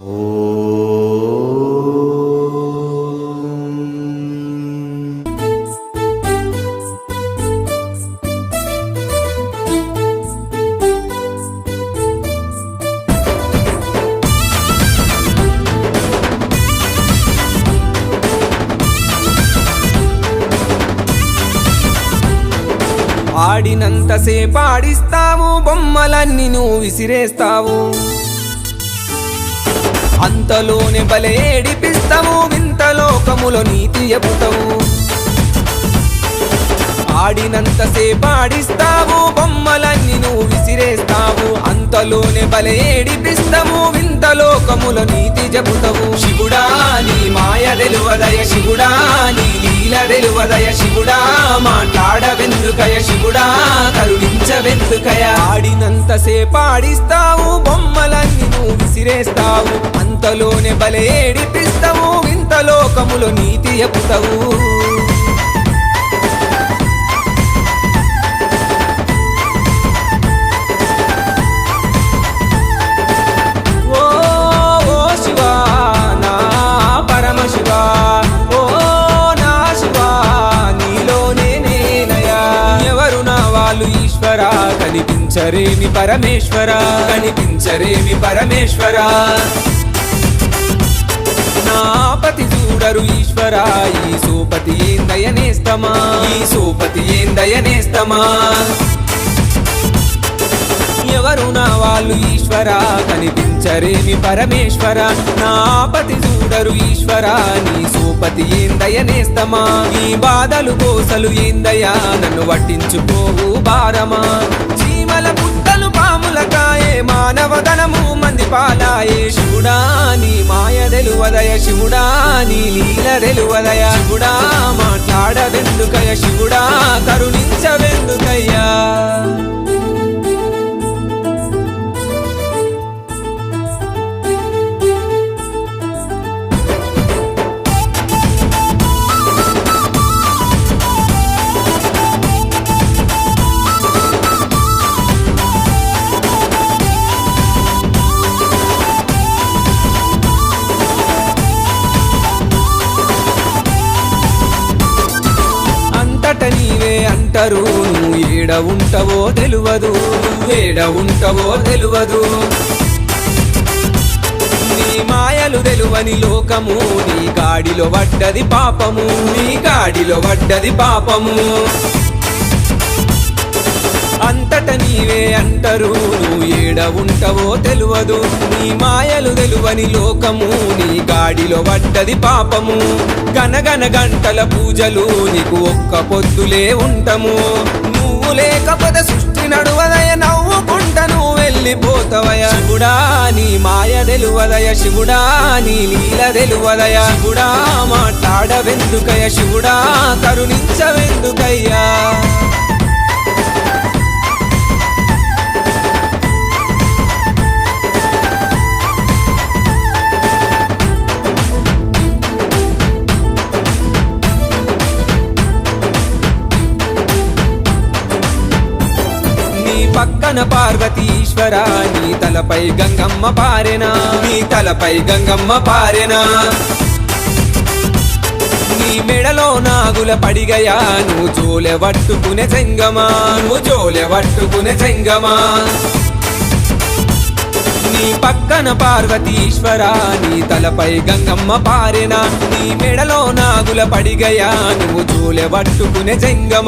ఆడినంతసేపు ఆడిస్తావు, బొమ్మలన్నీ నువ్వు విసిరేస్తావు. అంతలోనే బలే ఏడిపిస్తావు, వింత లోకములో నీతి చెబుతావు. ఆడినంతసేపు ఆడిస్తావు, బొమ్మలన్నీ నువ్వు విసిరేస్తావు. అంతలోనే బలే ఏడిపిస్తావు, వింత లోకములో నీతి చెబుతావు. శివుడా నీ మాయ తెలువదయ, శివుడా నీ లీల తెలువదయ, శివుడా మాట్లాడవెందుకయ, శివుడా కరుణించవెందుకయ. ఆడినంతసేపు ఆడిస్తావు, బొమ్మలన్నీ నువ్వు విసిరేస్తావు. అంతలోనే బలే ఏడిపిస్తావు, వింత లోకములో నీతి చెబుతావు. కనిపించరేమి పరమేశ్వర, కనిపించరేమి పరమేశ్వర. నా పతి చూడరు ఈశ్వర, ఈ సోపతి ఏందయనేస్తమా, ఈ సోపతి ఏందయనేస్తమా. ఎవరు నా వాళ్ళు ఈశ్వర, కనిపించరేమి పరమేశ్వర. నా పతి చూడరు ఈశ్వర, నీ సోపతి ఏందయనేస్తమా. ఈ బాధలు కోసలు ఏందయ్యా, నన్ను పట్టించుకోవు భారమా. చీమల పుట్టలు పాముల కాయే, మానవదనము మంది పాలాయే. శివుడా నీ మాయ తెలువదయ, శివుడా నీ లీల తెలువదయ, శివుడా మాట్లాడవెందుకయ, శివుడా కరుణించవెందుకయ్యా. నీవే అంటారు, నువ్వు ఏడ ఉంటావో తెలువదు, నువ్వేడ ఉంటావో తెలువదు. నీ మాయలు తెలువని లోకము, నీ గాడిలో పడ్డది పాపము, నీ గాడిలో పడ్డది పాపము. అంతట నీవే అంటారు, నువ్వు ఏడ ఉంటావో తెలువదు. నీ మాయలు తెలువని లోకము, నీ గాడిలో పడ్డది పాపము. గనగన గంటల పూజలు నీకు ఒక్క పొద్దులే ఉంటాము. నువ్వు లేకపోతే సృష్టి నడువదయ, నవ్వుకుంట నువ్వు వెళ్ళిపోతావయ. శివుడా నీ మాయ తెలువదయ, శివుడా నీ లీల తెలువదయ, శివుడా మాట్లాడవెందుకయ, శివుడా కరుణించవెందుకయ్యా. పక్కన పార్వతీశ్వర, నీ తలపై గంగమ్మ పారెనా, నీ తలపై గంగమ్మ పారెనా. నీ మెడలో నాగుల పడిగయా, నువ్వు జోలె పట్టుకునే చెంగమా, నువ్వు జోలె పట్టుకునే చెంగమా. నీ పక్కన పార్వతీశ్వర, నీ తలపై గంగమ్మ పారెనా. నీ మెడలో నాగుల పడిగయా, నువ్వు జోలె పట్టుకునే చెంగమా.